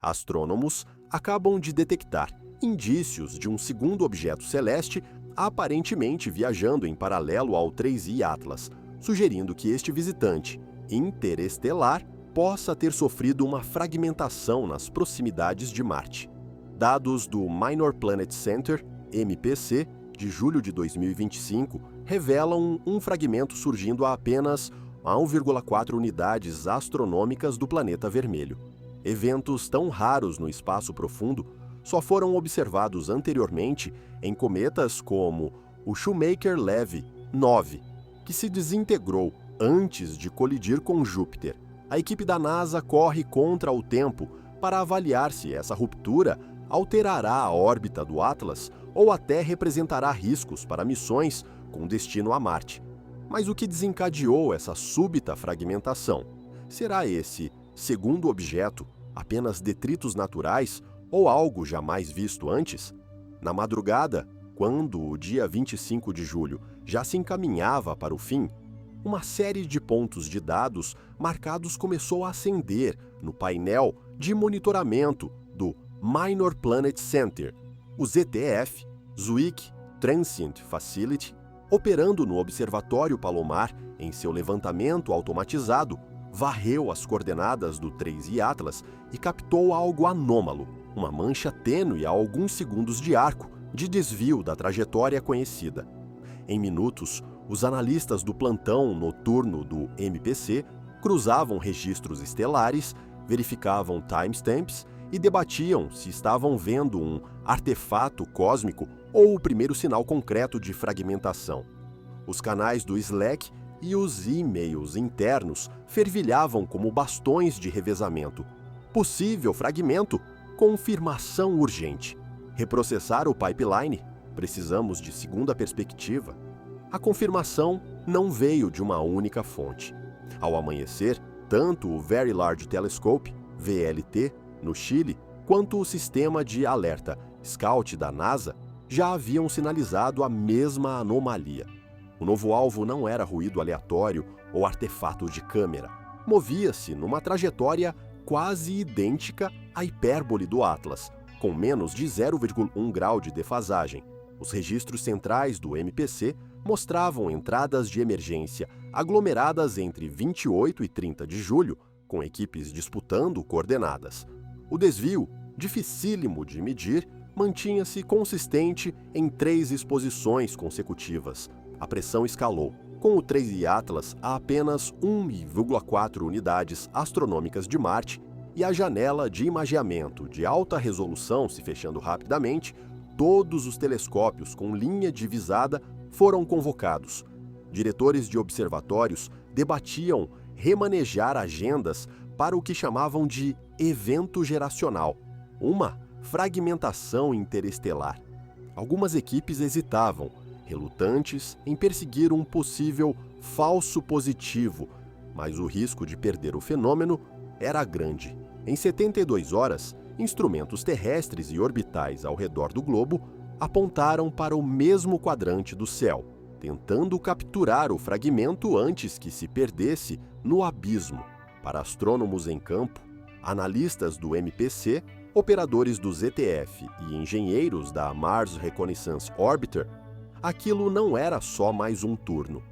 Astrônomos acabam de detectar indícios de um segundo objeto celeste aparentemente viajando em paralelo ao 3I Atlas, sugerindo que este visitante interestelar possa ter sofrido uma fragmentação nas proximidades de Marte. Dados do Minor Planet Center, MPC, de julho de 2025, revelam um fragmento surgindo a apenas 1,4 unidades astronômicas do planeta vermelho. Eventos tão raros no espaço profundo só foram observados anteriormente em cometas como o Shoemaker-Levy 9, que se desintegrou antes de colidir com Júpiter. A equipe da NASA corre contra o tempo para avaliar se essa ruptura alterará a órbita do Atlas ou até representará riscos para missões com destino a Marte. Mas o que desencadeou essa súbita fragmentação? Será esse segundo objeto apenas detritos naturais ou algo jamais visto antes? Na madrugada, quando o dia 25 de julho já se encaminhava para o fim, uma série de pontos de dados marcados começou a acender no painel de monitoramento do Minor Planet Center, o ZTF, Zwick Transient Facility, operando no Observatório Palomar em seu levantamento automatizado, varreu as coordenadas do 3I Atlas e captou algo anômalo, uma mancha tênue a alguns segundos de arco de desvio da trajetória conhecida. Em minutos, os analistas do plantão noturno do MPC cruzavam registros estelares, verificavam timestamps e debatiam se estavam vendo um artefato cósmico ou o primeiro sinal concreto de fragmentação. Os canais do Slack e os e-mails internos fervilhavam como bastões de revezamento. Possível fragmento, confirmação urgente. Reprocessar o pipeline, precisamos de segunda perspectiva. A confirmação não veio de uma única fonte. Ao amanhecer, tanto o Very Large Telescope, VLT, no Chile, quanto o sistema de alerta Scout da NASA já haviam sinalizado a mesma anomalia. O novo alvo não era ruído aleatório ou artefato de câmera. Movia-se numa trajetória quase idêntica à hipérbole do Atlas, com menos de 0,1 grau de defasagem. Os registros centrais do MPC mostravam entradas de emergência aglomeradas entre 28 e 30 de julho, com equipes disputando coordenadas. O desvio, dificílimo de medir, mantinha-se consistente em 3 exposições consecutivas. A pressão escalou, com o 3I Atlas a apenas 1,4 unidades astronômicas de Marte e a janela de imageamento de alta resolução se fechando rapidamente, todos os telescópios com linha divisada foram convocados. Diretores de observatórios debatiam remanejar agendas para o que chamavam de evento geracional, uma fragmentação interestelar. Algumas equipes hesitavam, relutantes em perseguir um possível falso positivo, mas o risco de perder o fenômeno era grande. Em 72 horas, instrumentos terrestres e orbitais ao redor do globo apontaram para o mesmo quadrante do céu, tentando capturar o fragmento antes que se perdesse no abismo. Para astrônomos em campo, analistas do MPC, operadores do ZTF e engenheiros da Mars Reconnaissance Orbiter, aquilo não era só mais um turno.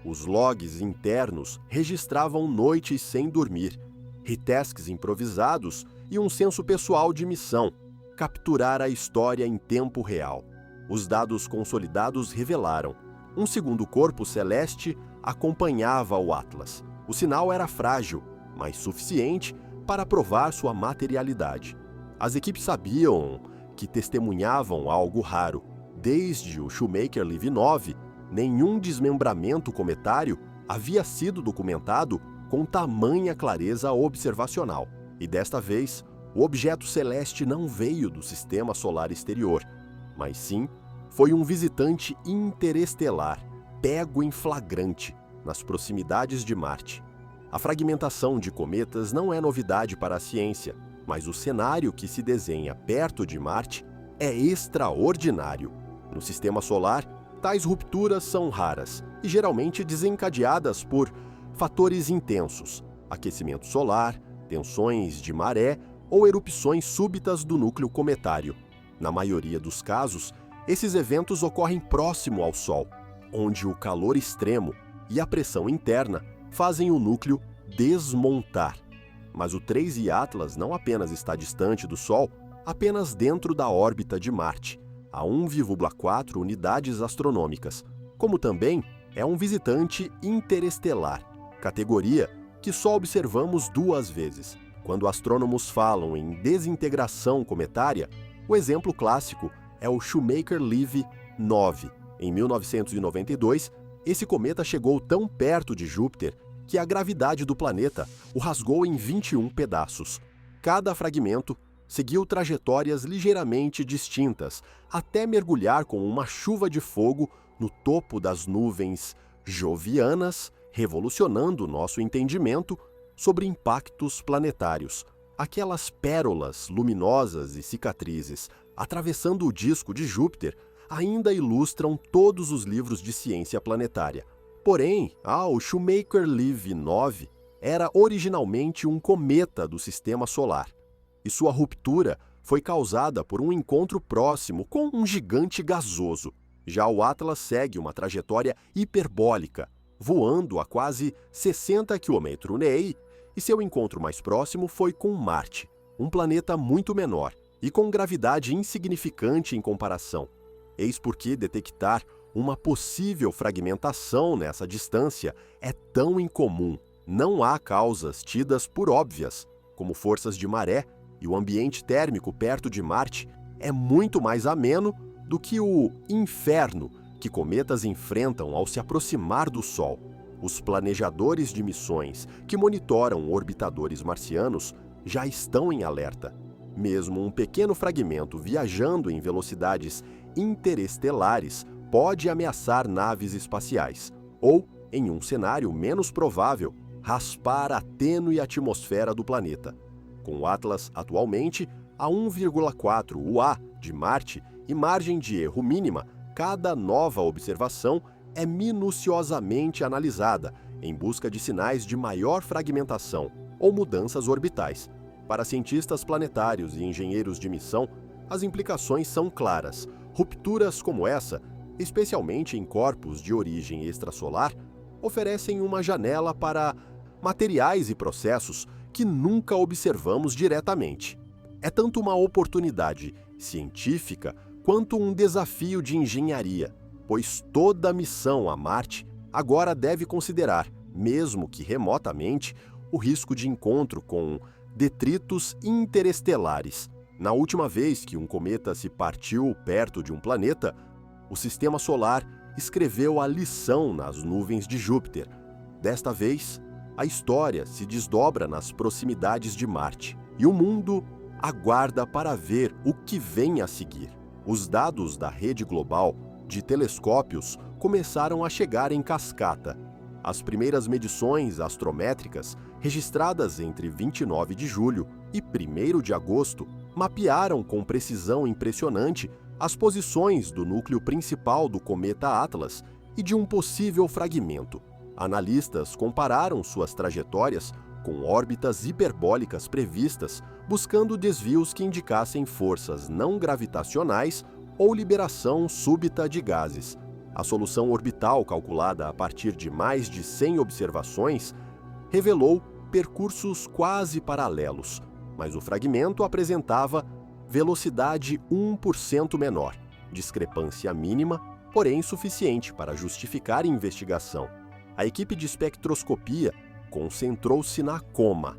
Os logs internos registravam noites sem dormir, retasks improvisados e um senso pessoal de missão, capturar a história em tempo real. Os dados consolidados revelaram: um segundo corpo celeste acompanhava o Atlas. O sinal era frágil, mas suficiente para provar sua materialidade. As equipes sabiam que testemunhavam algo raro. Desde o Shoemaker-Levy 9, nenhum desmembramento cometário havia sido documentado com tamanha clareza observacional. E desta vez, o objeto celeste não veio do sistema solar exterior, mas sim foi um visitante interestelar, pego em flagrante, nas proximidades de Marte. A fragmentação de cometas não é novidade para a ciência, mas o cenário que se desenha perto de Marte é extraordinário. No sistema solar, tais rupturas são raras e geralmente desencadeadas por fatores intensos: aquecimento solar, tensões de maré ou erupções súbitas do núcleo cometário. Na maioria dos casos, esses eventos ocorrem próximo ao Sol, onde o calor extremo e a pressão interna fazem o núcleo desmontar. Mas o 3I Atlas não apenas está distante do Sol, apenas dentro da órbita de Marte, a 1,4 unidades astronômicas, como também é um visitante interestelar, categoria que só observamos 2 vezes. Quando astrônomos falam em desintegração cometária, o exemplo clássico é o Shoemaker-Levy 9. Em 1992, esse cometa chegou tão perto de Júpiter que a gravidade do planeta o rasgou em 21 pedaços. Cada fragmento seguiu trajetórias ligeiramente distintas, até mergulhar com uma chuva de fogo no topo das nuvens jovianas, revolucionando nosso entendimento sobre impactos planetários. Aquelas pérolas luminosas e cicatrizes atravessando o disco de Júpiter ainda ilustram todos os livros de ciência planetária. Porém, o Shoemaker-Levy 9 era originalmente um cometa do Sistema Solar, e sua ruptura foi causada por um encontro próximo com um gigante gasoso. Já o Atlas segue uma trajetória hiperbólica, voando a quase 60 km/h, e seu encontro mais próximo foi com Marte, um planeta muito menor e com gravidade insignificante em comparação. Eis porque detectar uma possível fragmentação nessa distância é tão incomum. Não há causas tidas por óbvias, como forças de maré, e o ambiente térmico perto de Marte é muito mais ameno do que o inferno que cometas enfrentam ao se aproximar do Sol. Os planejadores de missões que monitoram orbitadores marcianos já estão em alerta. Mesmo um pequeno fragmento viajando em velocidades interestelares pode ameaçar naves espaciais, ou, em um cenário menos provável, raspar a tênue atmosfera do planeta. Com o Atlas atualmente a 1,4 UA de Marte e margem de erro mínima, cada nova observação é minuciosamente analisada em busca de sinais de maior fragmentação ou mudanças orbitais. Para cientistas planetários e engenheiros de missão, as implicações são claras. Rupturas como essa, especialmente em corpos de origem extrasolar, oferecem uma janela para materiais e processos que nunca observamos diretamente. É tanto uma oportunidade científica quanto um desafio de engenharia, pois toda missão a Marte agora deve considerar, mesmo que remotamente, o risco de encontro com detritos interestelares. Na última vez que um cometa se partiu perto de um planeta, o Sistema Solar escreveu a lição nas nuvens de Júpiter. Desta vez, a história se desdobra nas proximidades de Marte, e o mundo aguarda para ver o que vem a seguir. Os dados da rede global de telescópios começaram a chegar em cascata. As primeiras medições astrométricas, registradas entre 29 de julho e 1º de agosto, mapearam com precisão impressionante as posições do núcleo principal do cometa Atlas e de um possível fragmento. Analistas compararam suas trajetórias com órbitas hiperbólicas previstas, buscando desvios que indicassem forças não gravitacionais ou liberação súbita de gases. A solução orbital, calculada a partir de mais de 100 observações, revelou percursos quase paralelos, mas o fragmento apresentava velocidade 1% menor, discrepância mínima, porém suficiente para justificar a investigação. A equipe de espectroscopia concentrou-se na coma,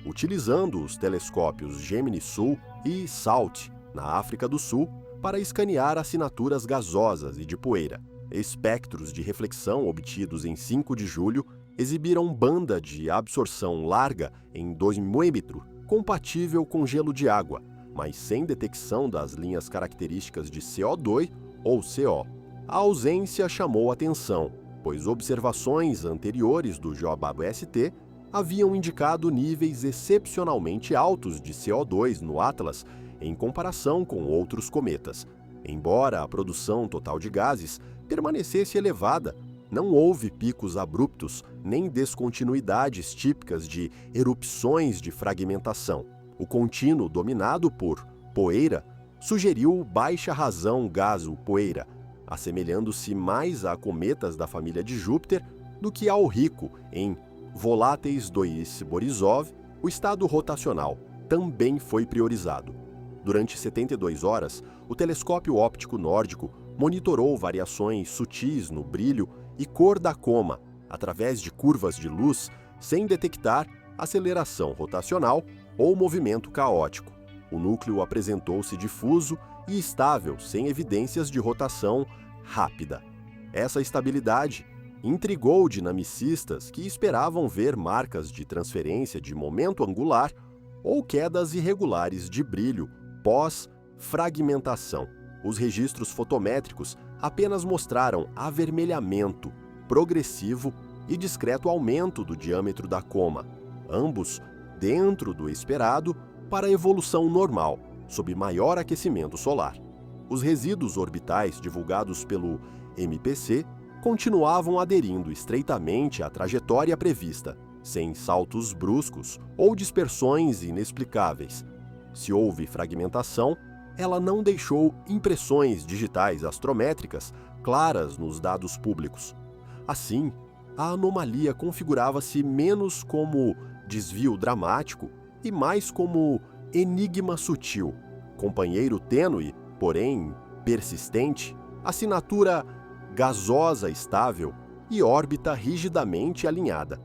utilizando os telescópios Gemini Sul e SALT, na África do Sul, para escanear assinaturas gasosas e de poeira. Espectros de reflexão obtidos em 5 de julho exibiram banda de absorção larga em dosmímetro, compatível com gelo de água, mas sem detecção das linhas características de CO2 ou CO. A ausência chamou atenção, pois observações anteriores do JWST haviam indicado níveis excepcionalmente altos de CO2 no Atlas em comparação com outros cometas. Embora a produção total de gases permanecesse elevada, não houve picos abruptos nem descontinuidades típicas de erupções de fragmentação. O contínuo dominado por poeira sugeriu baixa razão gaso-poeira, assemelhando-se mais a cometas da família de Júpiter do que ao rico em voláteis 2 Borisov. O estado rotacional também foi priorizado. Durante 72 horas, o telescópio óptico nórdico monitorou variações sutis no brilho e cor da coma, através de curvas de luz, sem detectar aceleração rotacional ou movimento caótico. O núcleo apresentou-se difuso e estável, sem evidências de rotação rápida. Essa estabilidade intrigou dinamicistas que esperavam ver marcas de transferência de momento angular ou quedas irregulares de brilho pós-fragmentação. Os registros fotométricos apenas mostraram avermelhamento progressivo e discreto aumento do diâmetro da coma, ambos dentro do esperado para a evolução normal, sob maior aquecimento solar. Os resíduos orbitais divulgados pelo MPC continuavam aderindo estreitamente à trajetória prevista, sem saltos bruscos ou dispersões inexplicáveis. Se houve fragmentação, ela não deixou impressões digitais astrométricas claras nos dados públicos. Assim, a anomalia configurava-se menos como desvio dramático e mais como enigma sutil, companheiro tênue, porém persistente, assinatura gasosa estável e órbita rigidamente alinhada.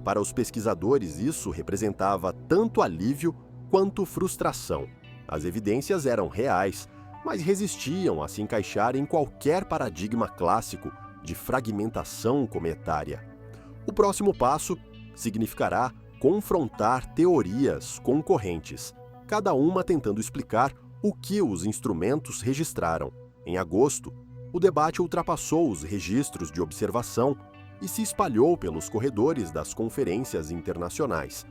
Para os pesquisadores, isso representava tanto alívio quanto frustração. As evidências eram reais, mas resistiam a se encaixar em qualquer paradigma clássico de fragmentação cometária. O próximo passo significará confrontar teorias concorrentes, cada uma tentando explicar o que os instrumentos registraram. Em agosto, o debate ultrapassou os registros de observação e se espalhou pelos corredores das conferências internacionais.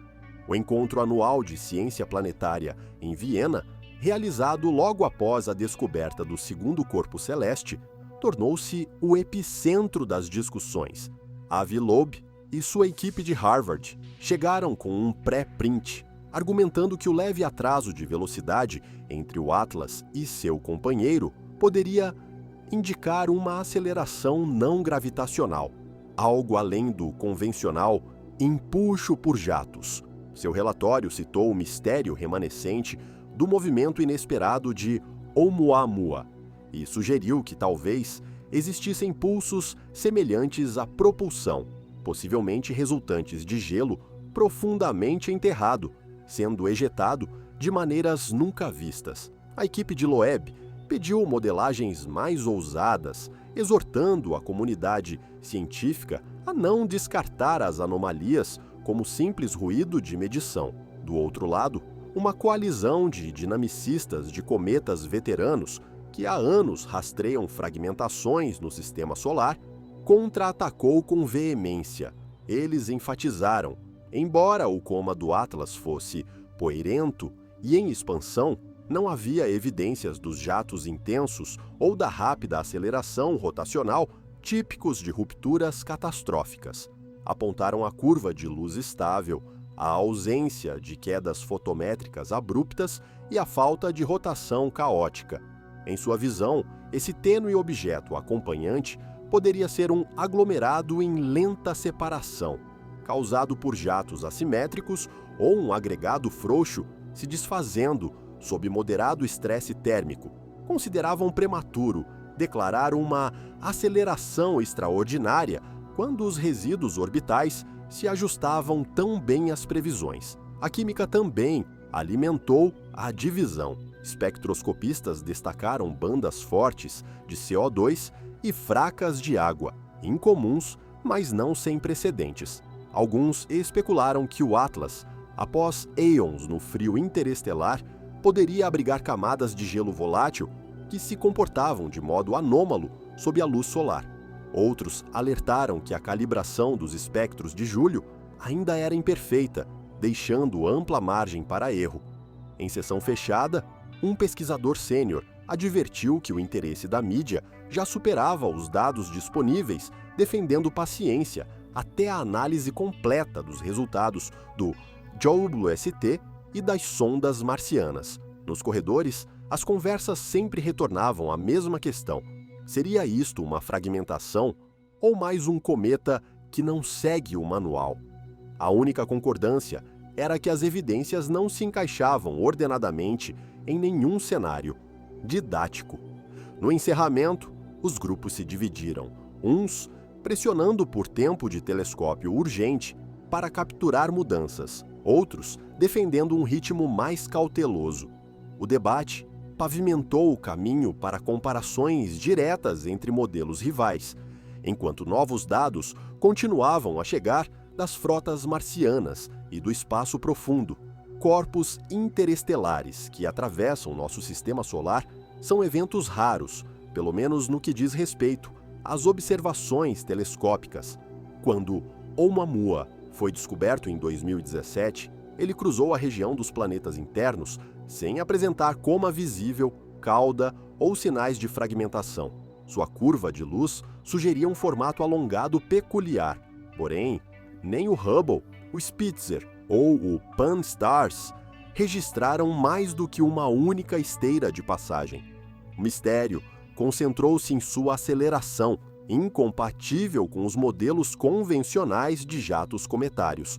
O encontro anual de ciência planetária em Viena, realizado logo após a descoberta do segundo corpo celeste, tornou-se o epicentro das discussões. Avi Loeb e sua equipe de Harvard chegaram com um pré-print, argumentando que o leve atraso de velocidade entre o Atlas e seu companheiro poderia indicar uma aceleração não gravitacional, algo além do convencional empuxo por jatos. Seu relatório citou o mistério remanescente do movimento inesperado de Oumuamua e sugeriu que talvez existissem pulsos semelhantes à propulsão, possivelmente resultantes de gelo profundamente enterrado, sendo ejetado de maneiras nunca vistas. A equipe de Loeb pediu modelagens mais ousadas, exortando a comunidade científica a não descartar as anomalias como simples ruído de medição. Do outro lado, uma coalizão de dinamicistas de cometas veteranos que há anos rastreiam fragmentações no sistema solar, contra-atacou com veemência. Eles enfatizaram, embora o coma do Atlas fosse poeirento e em expansão, não havia evidências dos jatos intensos ou da rápida aceleração rotacional típicos de rupturas catastróficas. Apontaram a curva de luz estável, a ausência de quedas fotométricas abruptas e a falta de rotação caótica. Em sua visão, esse tênue objeto acompanhante poderia ser um aglomerado em lenta separação, causado por jatos assimétricos ou um agregado frouxo se desfazendo sob moderado estresse térmico. Consideravam prematuro declarar uma aceleração extraordinária quando os resíduos orbitais se ajustavam tão bem às previsões. A química também alimentou a divisão. Espectroscopistas destacaram bandas fortes de CO2 e fracas de água, incomuns, mas não sem precedentes. Alguns especularam que o Atlas, após éons no frio interestelar, poderia abrigar camadas de gelo volátil que se comportavam de modo anômalo sob a luz solar. Outros alertaram que a calibração dos espectros de julho ainda era imperfeita, deixando ampla margem para erro. Em sessão fechada, um pesquisador sênior advertiu que o interesse da mídia já superava os dados disponíveis, defendendo paciência até a análise completa dos resultados do JWST e das sondas marcianas. Nos corredores, as conversas sempre retornavam à mesma questão: seria isto uma fragmentação ou mais um cometa que não segue o manual? A única concordância era que as evidências não se encaixavam ordenadamente em nenhum cenário didático. No encerramento, os grupos se dividiram, uns pressionando por tempo de telescópio urgente para capturar mudanças, outros defendendo um ritmo mais cauteloso. O debate pavimentou o caminho para comparações diretas entre modelos rivais, enquanto novos dados continuavam a chegar das frotas marcianas e do espaço profundo. Corpos interestelares que atravessam nosso sistema solar são eventos raros, pelo menos no que diz respeito às observações telescópicas. Quando Oumuamua foi descoberto em 2017, ele cruzou a região dos planetas internos sem apresentar coma visível, cauda ou sinais de fragmentação. Sua curva de luz sugeria um formato alongado peculiar. Porém, nem o Hubble, o Spitzer ou o Pan-STARRS registraram mais do que uma única esteira de passagem. O mistério concentrou-se em sua aceleração, incompatível com os modelos convencionais de jatos cometários.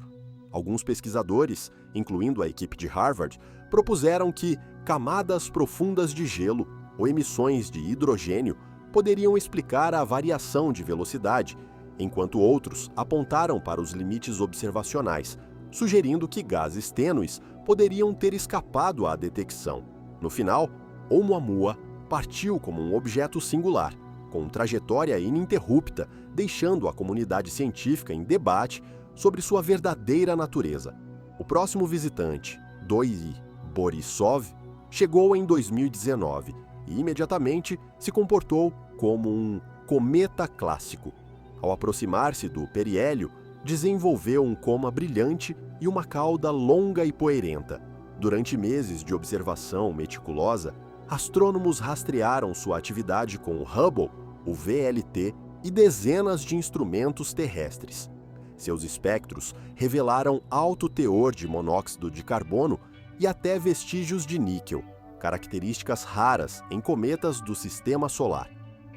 Alguns pesquisadores, incluindo a equipe de Harvard, propuseram que camadas profundas de gelo ou emissões de hidrogênio poderiam explicar a variação de velocidade, enquanto outros apontaram para os limites observacionais, sugerindo que gases tênues poderiam ter escapado à detecção. No final, Oumuamua partiu como um objeto singular, com trajetória ininterrupta, deixando a comunidade científica em debate sobre sua verdadeira natureza. O próximo visitante, 2I Borisov, chegou em 2019 e imediatamente se comportou como um cometa clássico. Ao aproximar-se do periélio, desenvolveu um coma brilhante e uma cauda longa e poeirenta. Durante meses de observação meticulosa, astrônomos rastrearam sua atividade com o Hubble, o VLT e dezenas de instrumentos terrestres. Seus espectros revelaram alto teor de monóxido de carbono e até vestígios de níquel, características raras em cometas do Sistema Solar.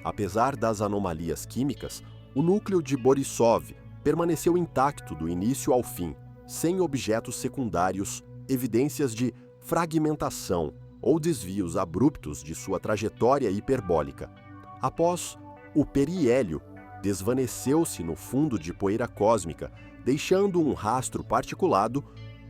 Apesar das anomalias químicas, o núcleo de Borisov permaneceu intacto do início ao fim, sem objetos secundários, evidências de fragmentação ou desvios abruptos de sua trajetória hiperbólica. Após o periélio, desvaneceu-se no fundo de poeira cósmica, deixando um rastro particulado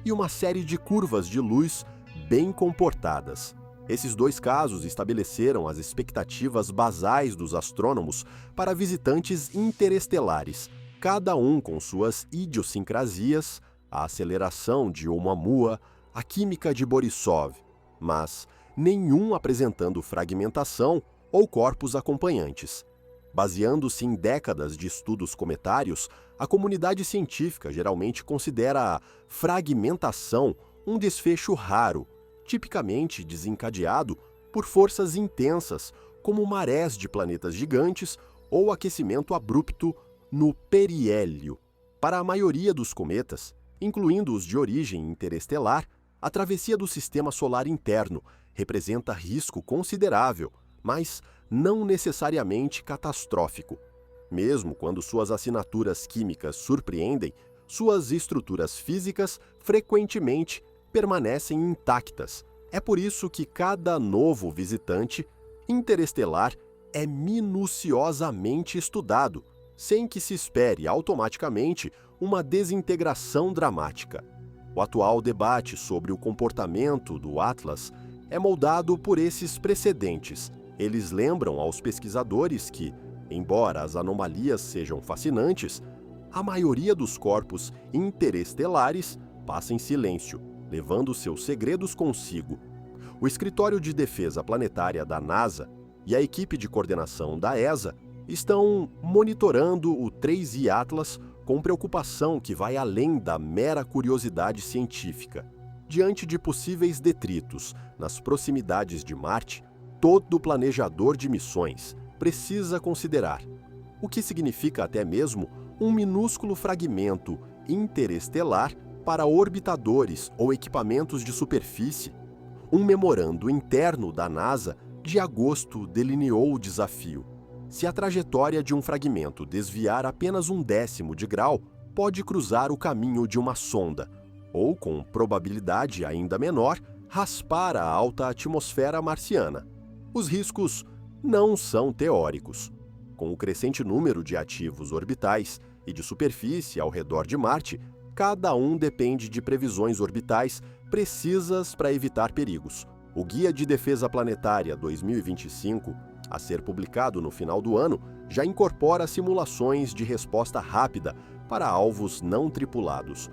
e uma série de curvas de luz bem comportadas. Esses dois casos estabeleceram as expectativas basais dos astrônomos para visitantes interestelares, cada um com suas idiosincrasias, a aceleração de Oumuamua, a química de Borisov, mas nenhum apresentando fragmentação ou corpos acompanhantes. Baseando-se em décadas de estudos cometários, a comunidade científica geralmente considera a fragmentação um desfecho raro, tipicamente desencadeado por forças intensas, como marés de planetas gigantes ou aquecimento abrupto no periélio. Para a maioria dos cometas, incluindo os de origem interestelar, a travessia do sistema solar interno representa risco considerável, mas não necessariamente catastrófico. Mesmo quando suas assinaturas químicas surpreendem, suas estruturas físicas frequentemente permanecem intactas. É por isso que cada novo visitante interestelar é minuciosamente estudado, sem que se espere automaticamente uma desintegração dramática. O atual debate sobre o comportamento do Atlas é moldado por esses precedentes. Eles lembram aos pesquisadores que, embora as anomalias sejam fascinantes, a maioria dos corpos interestelares passa em silêncio, levando seus segredos consigo. O Escritório de Defesa Planetária da NASA e a equipe de coordenação da ESA estão monitorando o 3I Atlas com preocupação que vai além da mera curiosidade científica. Diante de possíveis detritos nas proximidades de Marte, todo planejador de missões precisa considerar o que significa até mesmo um minúsculo fragmento interestelar para orbitadores ou equipamentos de superfície, um memorando interno da NASA de agosto delineou o desafio. Se a trajetória de um fragmento desviar apenas 1/10 de grau, pode cruzar o caminho de uma sonda, ou, com probabilidade ainda menor, raspar a alta atmosfera marciana. Os riscos não são teóricos. Com o crescente número de ativos orbitais e de superfície ao redor de Marte, cada um depende de previsões orbitais precisas para evitar perigos. O Guia de Defesa Planetária 2025, a ser publicado no final do ano, já incorpora simulações de resposta rápida para alvos não tripulados.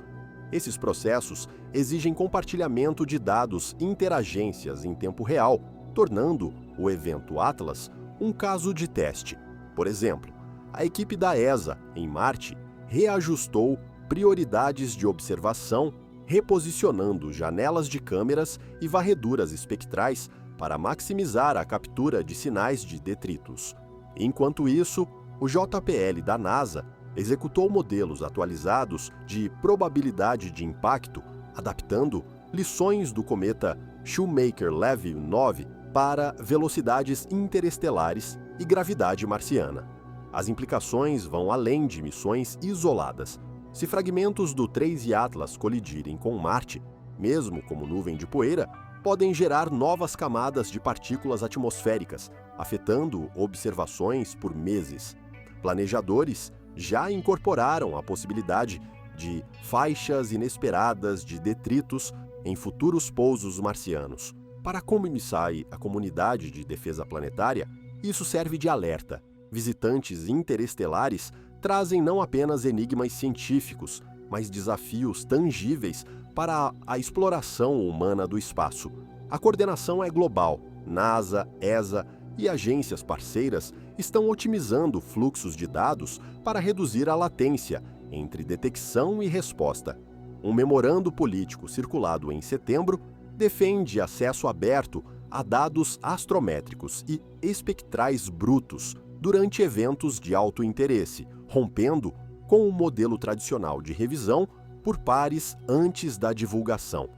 Esses processos exigem compartilhamento de dados interagências em tempo real, tornando o evento Atlas um caso de teste. Por exemplo, a equipe da ESA, em Marte, reajustou prioridades de observação, reposicionando janelas de câmeras e varreduras espectrais para maximizar a captura de sinais de detritos. Enquanto isso, o JPL da NASA executou modelos atualizados de probabilidade de impacto, adaptando lições do cometa Shoemaker-Levy 9 para velocidades interestelares e gravidade marciana. As implicações vão além de missões isoladas. Se fragmentos do 3I Atlas colidirem com Marte, mesmo como nuvem de poeira, podem gerar novas camadas de partículas atmosféricas, afetando observações por meses. Planejadores já incorporaram a possibilidade de faixas inesperadas de detritos em futuros pousos marcianos. Para a Comisai, a comunidade de defesa planetária, isso serve de alerta. Visitantes interestelares trazem não apenas enigmas científicos, mas desafios tangíveis para a exploração humana do espaço. A coordenação é global. NASA, ESA e agências parceiras estão otimizando fluxos de dados para reduzir a latência entre detecção e resposta. Um memorando político circulado em setembro defende acesso aberto a dados astrométricos e espectrais brutos durante eventos de alto interesse, rompendo com o modelo tradicional de revisão por pares antes da divulgação.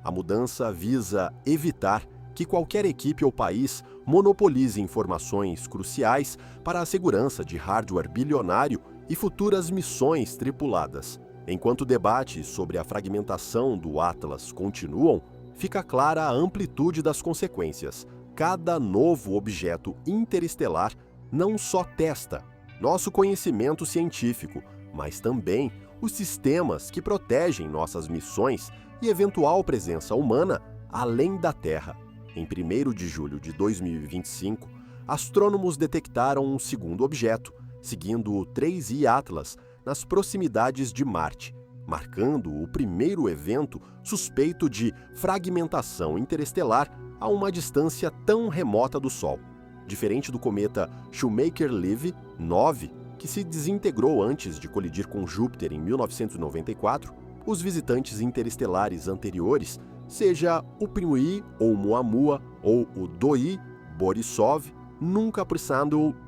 A mudança visa evitar que qualquer equipe ou país monopolize informações cruciais para a segurança de hardware bilionário e futuras missões tripuladas. Enquanto debates sobre a fragmentação do Atlas continuam, fica clara a amplitude das consequências. Cada novo objeto interestelar não só testa nosso conhecimento científico, mas também os sistemas que protegem nossas missões e eventual presença humana além da Terra. Em 1º de julho de 2025, astrônomos detectaram um segundo objeto, seguindo o 3I Atlas, nas proximidades de Marte, marcando o primeiro evento suspeito de fragmentação interestelar a uma distância tão remota do Sol. Diferente do cometa Shoemaker-Levy 9, que se desintegrou antes de colidir com Júpiter em 1994, os visitantes interestelares anteriores, seja o Pinhui ou Oumuamua ou o Doi Borisov, nunca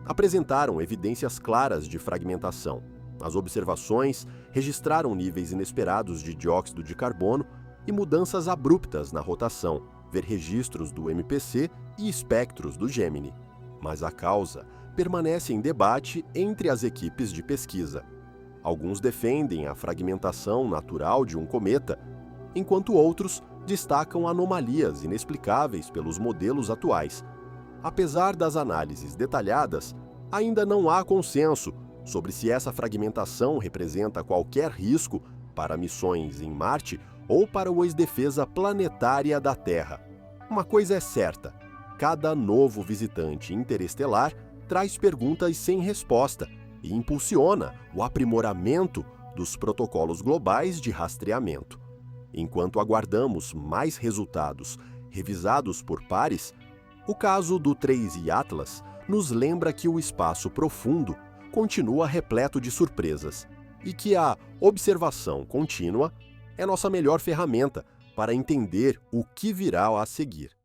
apresentaram evidências claras de fragmentação. As observações registraram níveis inesperados de dióxido de carbono e mudanças abruptas na rotação, ver registros do MPC e espectros do Gemini. Mas a causa permanece em debate entre as equipes de pesquisa. Alguns defendem a fragmentação natural de um cometa, enquanto outros destacam anomalias inexplicáveis pelos modelos atuais. Apesar das análises detalhadas, ainda não há consenso sobre se essa fragmentação representa qualquer risco para missões em Marte ou para a defesa planetária da Terra. Uma coisa é certa: cada novo visitante interestelar traz perguntas sem resposta e impulsiona o aprimoramento dos protocolos globais de rastreamento. Enquanto aguardamos mais resultados revisados por pares, o caso do 3I Atlas nos lembra que o espaço profundo continua repleto de surpresas e que a observação contínua é nossa melhor ferramenta para entender o que virá a seguir.